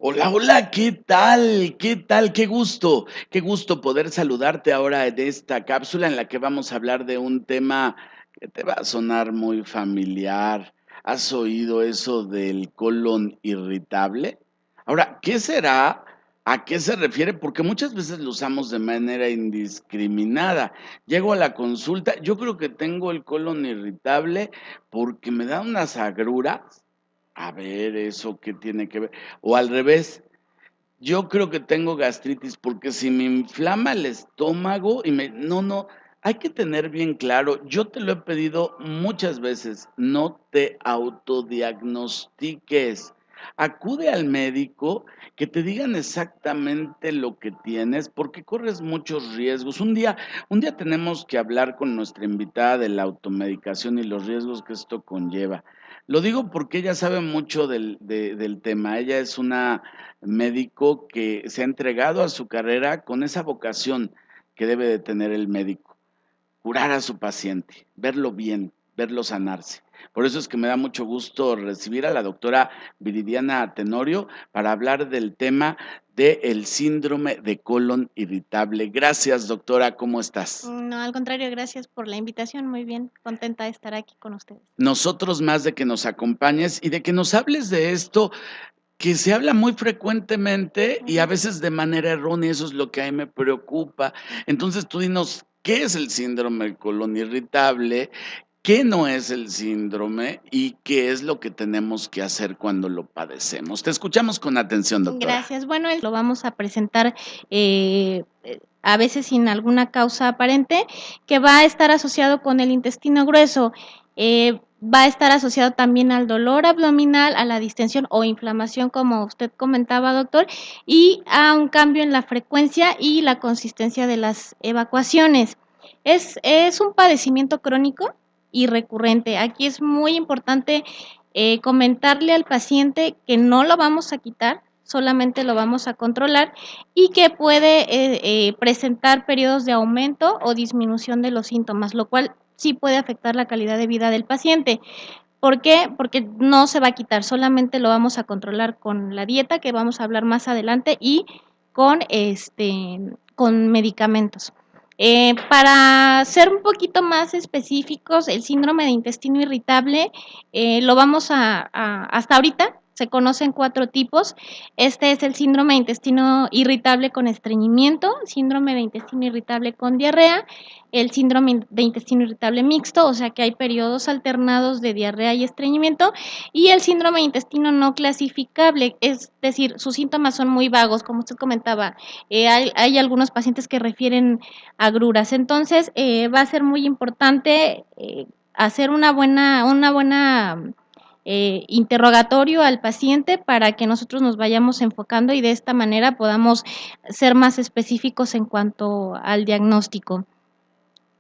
Hola, hola, ¿qué tal? ¿Qué tal? Qué gusto poder saludarte ahora en esta cápsula en la que vamos a hablar de un tema que te va a sonar muy familiar. ¿Has oído eso del colon irritable? Ahora, ¿qué será? ¿A qué se refiere? Porque muchas veces lo usamos de manera indiscriminada. Llego a la consulta, yo creo que tengo el colon irritable porque me da unas agruras. A ver, ¿eso qué tiene que ver? O al revés, yo creo que tengo gastritis porque si me inflama el estómago y me... No, no, hay que tener bien claro, yo te lo he pedido muchas veces, no te autodiagnostiques. Acude al médico, que te digan exactamente lo que tienes, porque corres muchos riesgos. Un día tenemos que hablar con nuestra invitada de la automedicación y los riesgos que esto conlleva. Lo digo porque ella sabe mucho del tema. Ella es una médico que se ha entregado a su carrera con esa vocación que debe de tener el médico, curar a su paciente, verlo bien, verlo sanarse. Por eso es que me da mucho gusto recibir a la doctora Viridiana Tenorio para hablar del tema del síndrome de colon irritable. Gracias, doctora, ¿cómo estás? No, al contrario, gracias por la invitación. Muy bien, contenta de estar aquí con ustedes. Nosotros más de que nos acompañes y de que nos hables de esto que se habla muy frecuentemente y a Ujú. veces de manera errónea, eso es lo que a mí me preocupa. Entonces, tú dinos, ¿qué es el síndrome del colon irritable? ¿Qué no es el síndrome? ¿Y qué es lo que tenemos que hacer cuando lo padecemos? Te escuchamos con atención, doctora. Gracias. Bueno, lo vamos a presentar a veces sin alguna causa aparente, que va a estar asociado con el intestino grueso. Va a estar asociado también al dolor abdominal, a la distensión o inflamación, como usted comentaba, doctor, y a un cambio en la frecuencia y la consistencia de las evacuaciones. Es un padecimiento crónico y recurrente. Aquí es muy importante comentarle al paciente que no lo vamos a quitar, solamente lo vamos a controlar y que puede presentar periodos de aumento o disminución de los síntomas, lo cual sí puede afectar la calidad de vida del paciente. ¿Por qué? Porque no se va a quitar, solamente lo vamos a controlar con la dieta, que vamos a hablar más adelante, y con medicamentos. Para ser un poquito más específicos, el síndrome de intestino irritable lo vamos hasta ahorita se conocen 4 tipos. Este es el síndrome de intestino irritable con estreñimiento, síndrome de intestino irritable con diarrea, el síndrome de intestino irritable mixto, o sea que hay periodos alternados de diarrea y estreñimiento, y el síndrome de intestino no clasificable, es decir, sus síntomas son muy vagos, como usted comentaba. Hay algunos pacientes que refieren agruras. Entonces, va a ser muy importante hacer una buena interrogatorio al paciente para que nosotros nos vayamos enfocando y de esta manera podamos ser más específicos en cuanto al diagnóstico.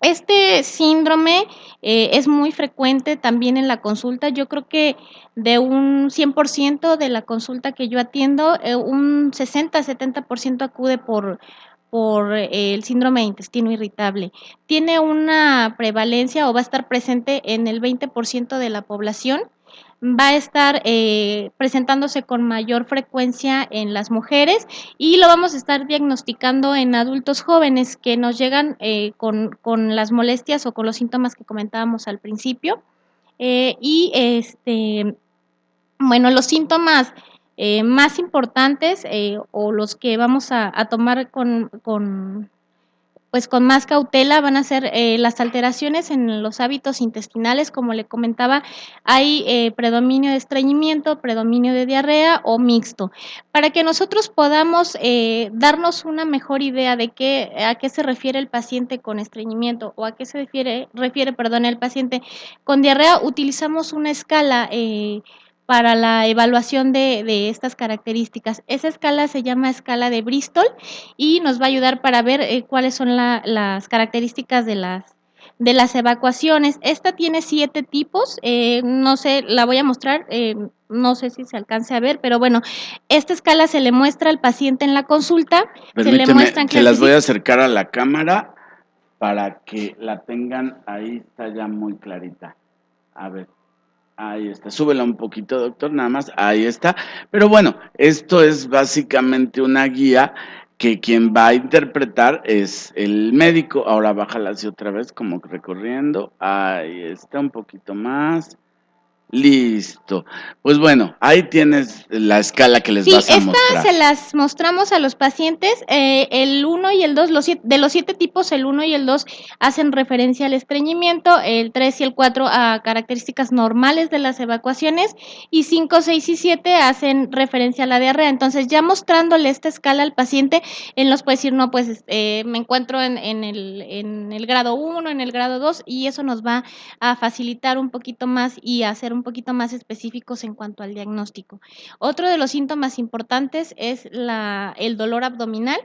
Este síndrome es muy frecuente también en la consulta. Yo creo que de un 100% de la consulta que yo atiendo, un 60-70% acude por el síndrome de intestino irritable. Tiene una prevalencia o va a estar presente en el 20% de la población. Va a estar presentándose con mayor frecuencia en las mujeres y lo vamos a estar diagnosticando en adultos jóvenes que nos llegan con las molestias o con los síntomas que comentábamos al principio. Bueno, los síntomas más importantes o los que vamos a tomar pues con más cautela van a ser las alteraciones en los hábitos intestinales, como le comentaba, hay predominio de estreñimiento, predominio de diarrea o mixto. Para que nosotros podamos darnos una mejor idea de a qué se refiere el paciente con estreñimiento o a qué se refiere el paciente con diarrea, utilizamos una escala para la evaluación de estas características. Esa escala se llama escala de Bristol y nos va a ayudar para ver cuáles son las características de las evacuaciones. Esta tiene 7 tipos, no sé, la voy a mostrar, no sé si se alcance a ver, pero bueno, esta escala se le muestra al paciente en la consulta, se le Permíteme, muestran, se claro que las voy a sí. acercar a la cámara para que la tengan ahí, está ya muy clarita. A ver. Ahí está, súbela un poquito, doctor, nada más, ahí está. Pero bueno, esto es básicamente una guía que quien va a interpretar es el médico. Ahora bájala así otra vez, como recorriendo. Ahí está, un poquito más. Listo. Pues bueno, ahí tienes la escala que les Sí, vas a esta mostrar. se las mostramos a los pacientes. El uno y el 2, de los 7 tipos, el uno y el 2 hacen referencia al estreñimiento, el 3 y el 4 a características normales de las evacuaciones, y 5, 6 y 7 hacen referencia a la diarrea. Entonces, ya mostrándole esta escala al paciente, él nos puede decir, no, pues me encuentro en el grado 1, en el grado 2, y eso nos va a facilitar un poquito más y a ser un poquito más específicos en cuanto al diagnóstico. Otro de los síntomas importantes es el dolor abdominal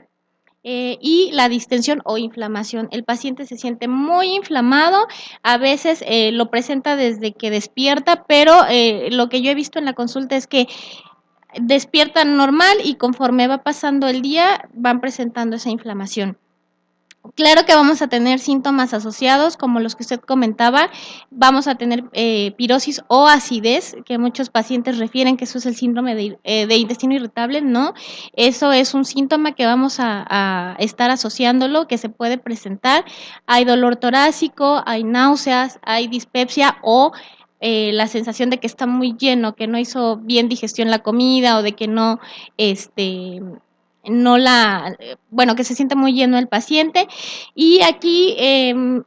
y la distensión o inflamación. El paciente se siente muy inflamado, a veces lo presenta desde que despierta, pero lo que yo he visto en la consulta es que despiertan normal y conforme va pasando el día van presentando esa inflamación. Claro que vamos a tener síntomas asociados, como los que usted comentaba. Vamos a tener pirosis o acidez, que muchos pacientes refieren que eso es el síndrome de intestino irritable. No, eso es un síntoma que vamos a estar asociándolo, que se puede presentar. Hay dolor torácico, hay náuseas, hay dispepsia o la sensación de que está muy lleno, que no hizo bien digestión la comida o de que no, este, no la, bueno, que se siente muy lleno el paciente. Y aquí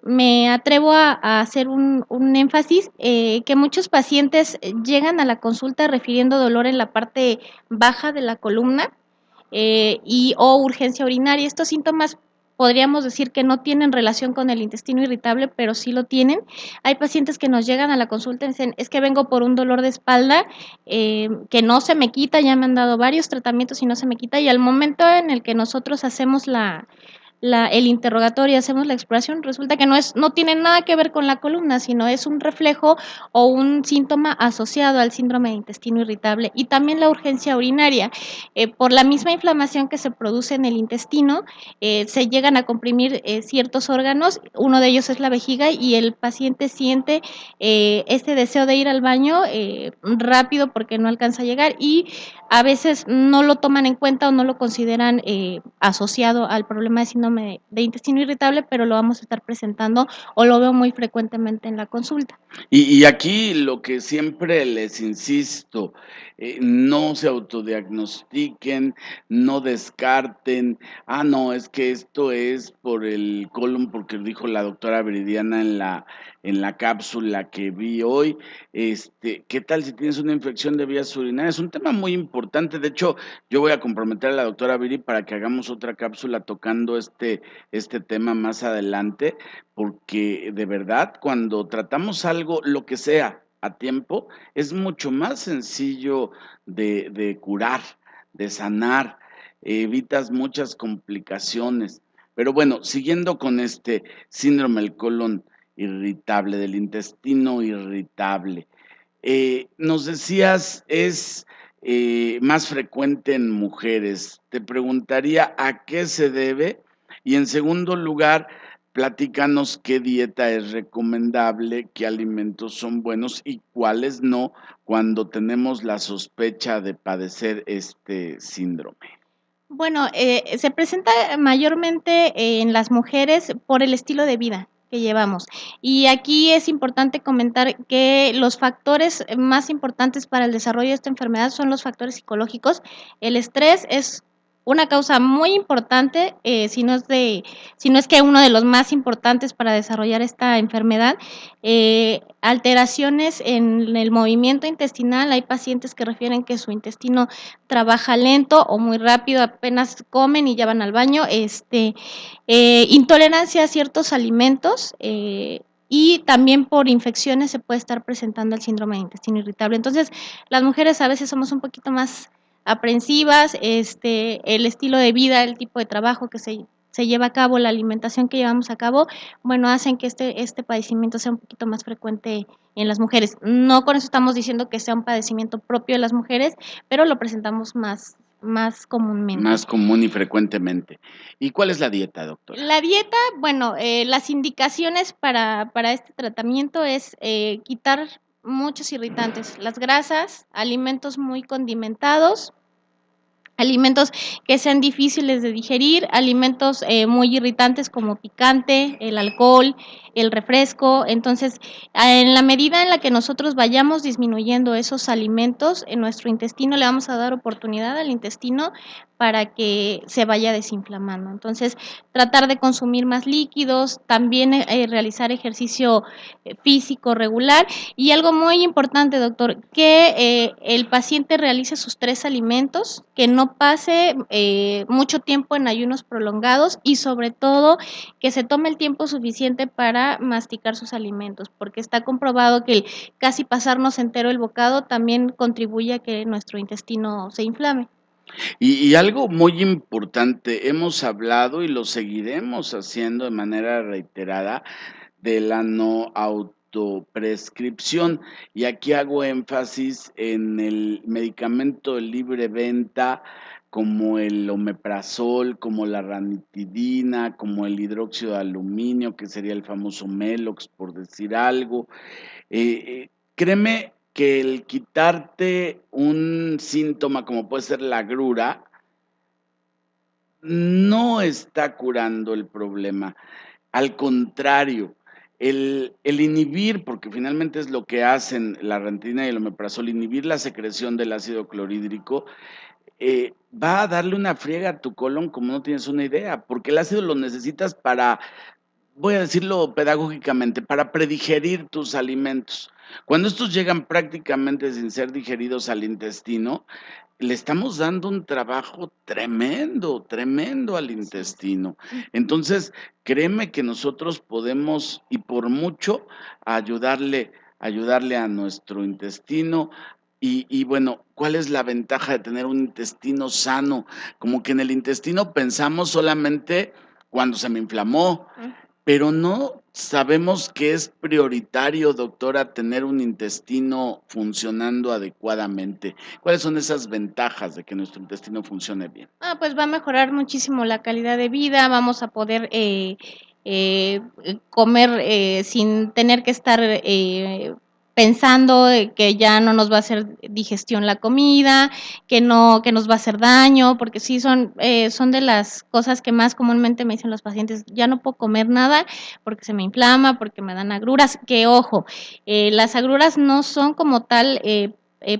me atrevo a hacer un énfasis, que muchos pacientes llegan a la consulta refiriendo dolor en la parte baja de la columna y o urgencia urinaria. Estos síntomas podríamos decir que no tienen relación con el intestino irritable, pero sí lo tienen. Hay pacientes que nos llegan a la consulta y dicen, es que vengo por un dolor de espalda que no se me quita, ya me han dado varios tratamientos y no se me quita, y al momento en el que nosotros hacemos el interrogatorio y hacemos la exploración, resulta que no tiene nada que ver con la columna, sino es un reflejo o un síntoma asociado al síndrome de intestino irritable. Y también la urgencia urinaria. Por la misma inflamación que se produce en el intestino, se llegan a comprimir ciertos órganos, uno de ellos es la vejiga, y el paciente siente este deseo de ir al baño rápido porque no alcanza a llegar, y a veces no lo toman en cuenta o no lo consideran asociado al problema de síndrome de intestino irritable, pero lo vamos a estar presentando o lo veo muy frecuentemente en la consulta. Y aquí lo que siempre les insisto, no se autodiagnostiquen, no descarten, no, es que esto es por el colon, porque dijo la doctora Viridiana en la cápsula que vi hoy. ¿Qué tal si tienes una infección de vías urinarias? Es un tema muy importante. De hecho, yo voy a comprometer a la doctora Viri para que hagamos otra cápsula tocando este tema más adelante, porque de verdad, cuando tratamos algo, lo que sea, a tiempo, es mucho más sencillo de curar, de sanar, evitas muchas complicaciones. Pero bueno, siguiendo con este síndrome del colon irritable, del intestino irritable, nos decías, es más frecuente en mujeres. Te preguntaría a qué se debe y en segundo lugar, platícanos qué dieta es recomendable, qué alimentos son buenos y cuáles no cuando tenemos la sospecha de padecer este síndrome. Bueno, se presenta mayormente en las mujeres por el estilo de vida que llevamos. Y aquí es importante comentar que los factores más importantes para el desarrollo de esta enfermedad son los factores psicológicos. El estrés es una causa muy importante, si no es que uno de los más importantes para desarrollar esta enfermedad. Alteraciones en el movimiento intestinal, hay pacientes que refieren que su intestino trabaja lento o muy rápido, apenas comen y ya van al baño. Intolerancia a ciertos alimentos. Y también por infecciones se puede estar presentando el síndrome de intestino irritable. Entonces, las mujeres a veces somos un poquito más aprensivas, el estilo de vida, el tipo de trabajo que se lleva a cabo, la alimentación que llevamos a cabo, bueno, hacen que este padecimiento sea un poquito más frecuente en las mujeres. No con eso estamos diciendo que sea un padecimiento propio de las mujeres, pero lo presentamos más comúnmente. Más común y frecuentemente. ¿Y cuál es la dieta, doctora? La dieta, bueno, las indicaciones para este tratamiento es quitar muchos irritantes. Las grasas, alimentos muy condimentados, alimentos que sean difíciles de digerir, alimentos muy irritantes como picante, el alcohol, el refresco. Entonces, en la medida en la que nosotros vayamos disminuyendo esos alimentos, en nuestro intestino le vamos a dar oportunidad al intestino para que se vaya desinflamando. Entonces, tratar de consumir más líquidos, también realizar ejercicio físico regular y algo muy importante, doctor, que el paciente realice sus 3 alimentos, que no pase mucho tiempo en ayunos prolongados y sobre todo que se tome el tiempo suficiente para masticar sus alimentos, porque está comprobado que el casi pasarnos entero el bocado también contribuye a que nuestro intestino se inflame. Y algo muy importante, hemos hablado y lo seguiremos haciendo de manera reiterada de la no autoprescripción. Y aquí hago énfasis en el medicamento de libre venta como el omeprazol, como la ranitidina, como el hidróxido de aluminio, que sería el famoso Melox, por decir algo. Créeme que el quitarte un síntoma como puede ser la agrura, no está curando el problema. Al contrario, el inhibir, porque finalmente es lo que hacen la ranitidina y el omeprazol, inhibir la secreción del ácido clorhídrico, va a darle una friega a tu colon como no tienes una idea, porque el ácido lo necesitas para, voy a decirlo pedagógicamente, para predigerir tus alimentos. Cuando estos llegan prácticamente sin ser digeridos al intestino, le estamos dando un trabajo tremendo, tremendo al Así es. intestino. Entonces, créeme que nosotros podemos, y por mucho, ayudarle a nuestro intestino. Y bueno, ¿cuál es la ventaja de tener un intestino sano? Como que en el intestino pensamos solamente cuando se me inflamó, pero no sabemos que es prioritario, doctora, tener un intestino funcionando adecuadamente. ¿Cuáles son esas ventajas de que nuestro intestino funcione bien? Pues va a mejorar muchísimo la calidad de vida, vamos a poder comer sin tener que estar pensando que ya no nos va a hacer digestión la comida, que nos va a hacer daño, porque sí son de las cosas que más comúnmente me dicen los pacientes, ya no puedo comer nada porque se me inflama, porque me dan agruras, que ojo, las agruras no son como tal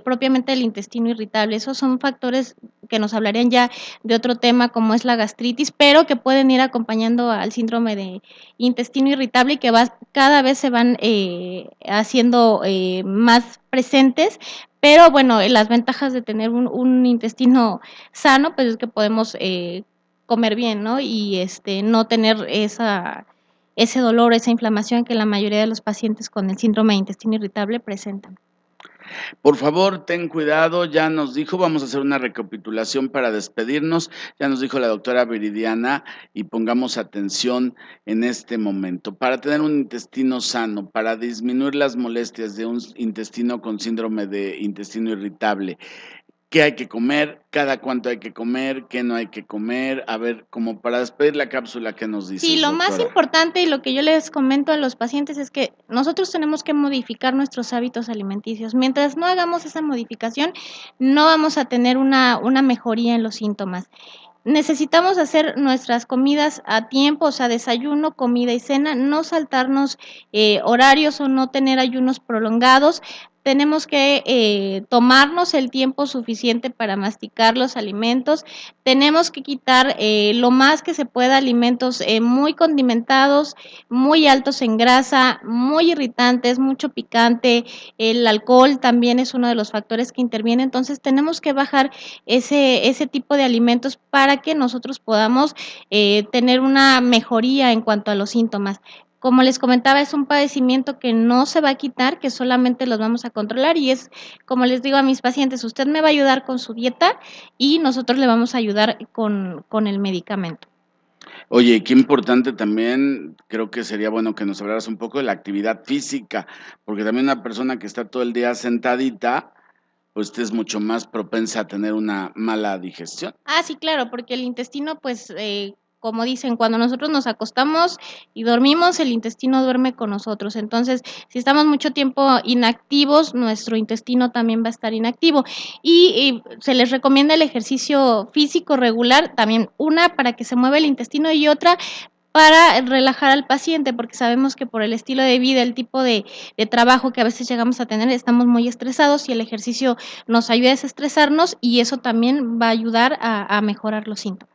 propiamente el intestino irritable, esos son factores que nos hablarían ya de otro tema como es la gastritis, pero que pueden ir acompañando al síndrome de intestino irritable y que cada vez se van haciendo más presentes, pero bueno, las ventajas de tener un intestino sano, pues es que podemos comer bien, ¿no? Y no tener ese dolor, esa inflamación que la mayoría de los pacientes con el síndrome de intestino irritable presentan. Por favor, ten cuidado, ya nos dijo, vamos a hacer una recapitulación para despedirnos, ya nos dijo la doctora Viridiana y pongamos atención en este momento. Para tener un intestino sano, para disminuir las molestias de un intestino con síndrome de intestino irritable, qué hay que comer, cada cuánto hay que comer, qué no hay que comer. A ver, como para despedir la cápsula, ¿qué nos Sí, dices, lo más doctora? importante y lo que yo les comento a los pacientes es que nosotros tenemos que modificar nuestros hábitos alimenticios. Mientras no hagamos esa modificación, no vamos a tener una mejoría en los síntomas. Necesitamos hacer nuestras comidas a tiempo, o sea, desayuno, comida y cena, no saltarnos horarios o no tener ayunos prolongados. Tenemos que tomarnos el tiempo suficiente para masticar los alimentos. Tenemos que quitar lo más que se pueda alimentos muy condimentados, muy altos en grasa, muy irritantes, mucho picante. El alcohol también es uno de los factores que interviene. Entonces tenemos que bajar ese tipo de alimentos para que nosotros podamos tener una mejoría en cuanto a los síntomas. Como les comentaba, es un padecimiento que no se va a quitar, que solamente los vamos a controlar y es, como les digo a mis pacientes, usted me va a ayudar con su dieta y nosotros le vamos a ayudar con el medicamento. Oye, qué importante también, creo que sería bueno que nos hablaras un poco de la actividad física, porque también una persona que está todo el día sentadita, pues es mucho más propensa a tener una mala digestión. Sí, claro, porque el intestino, pues, como dicen, cuando nosotros nos acostamos y dormimos, el intestino duerme con nosotros. Entonces, si estamos mucho tiempo inactivos, nuestro intestino también va a estar inactivo. Y se les recomienda el ejercicio físico regular, también una para que se mueva el intestino y otra para relajar al paciente, porque sabemos que por el estilo de vida, el tipo de trabajo que a veces llegamos a tener, estamos muy estresados y el ejercicio nos ayuda a desestresarnos y eso también va a ayudar a mejorar los síntomas.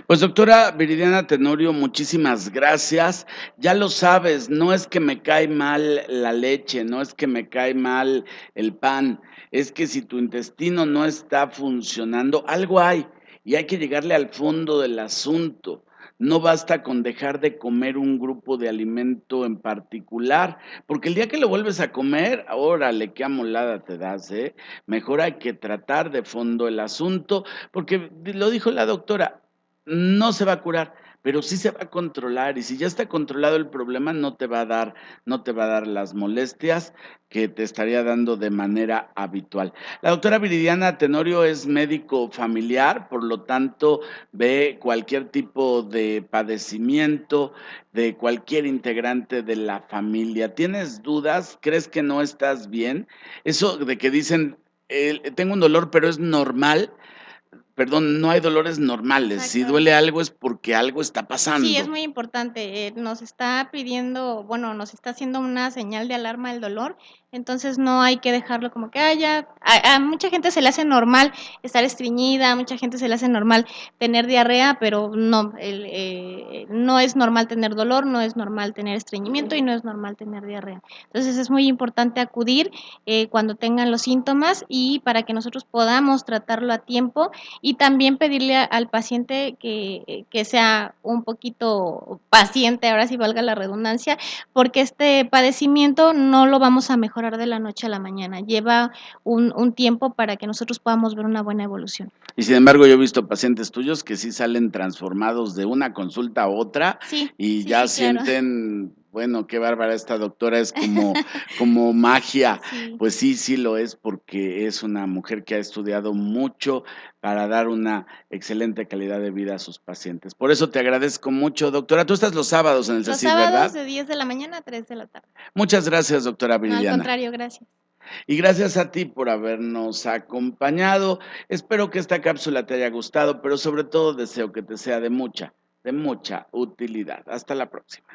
Pues doctora Viridiana Tenorio, muchísimas gracias. Ya lo sabes, no es que me cae mal la leche, no es que me cae mal el pan, es que si tu intestino no está funcionando, algo hay y hay que llegarle al fondo del asunto. No basta con dejar de comer un grupo de alimento en particular, porque el día que lo vuelves a comer, órale, qué amolada te das, ¿eh? Mejor hay que tratar de fondo el asunto, porque lo dijo la doctora, no se va a curar, pero sí se va a controlar y si ya está controlado el problema no te va a dar las molestias que te estaría dando de manera habitual. La doctora Viridiana Tenorio es médico familiar, por lo tanto ve cualquier tipo de padecimiento de cualquier integrante de la familia. ¿Tienes dudas? ¿Crees que no estás bien? Eso de que dicen, tengo un dolor, pero es normal. Perdón, no hay dolores normales. Si Exacto. duele algo es porque algo está Sí, es pasando. muy importante. Nos está pidiendo, bueno, nos está haciendo una señal de alarma el dolor, entonces no hay que dejarlo como que, ya, a mucha gente se le hace normal estar estreñida, a mucha gente se le hace normal tener diarrea, pero no, no es normal tener dolor, no es normal tener estreñimiento y no es normal tener diarrea. Entonces es muy importante acudir cuando tengan los síntomas y para que nosotros podamos tratarlo a tiempo y también pedirle al paciente que sea un poquito paciente, ahora sí valga la redundancia, porque este padecimiento no lo vamos a mejorar de la noche a la mañana, lleva un tiempo para que nosotros podamos ver una buena evolución. Y sin embargo, yo he visto pacientes tuyos que sí salen transformados de una consulta a otra Sí, y sí, ya sí, claro. sienten, bueno, qué bárbara esta doctora, es como magia. Sí. Pues sí, sí lo es porque es una mujer que ha estudiado mucho para dar una excelente calidad de vida a sus pacientes. Por eso te agradezco mucho, doctora. Tú estás los sábados en el Los CECID, sábados ¿verdad? de 10 de la mañana a 3 de la tarde. Muchas gracias, doctora No, al Viridiana. contrario, gracias. Y gracias a ti por habernos acompañado. Espero que esta cápsula te haya gustado, pero sobre todo deseo que te sea de mucha utilidad. Hasta la próxima.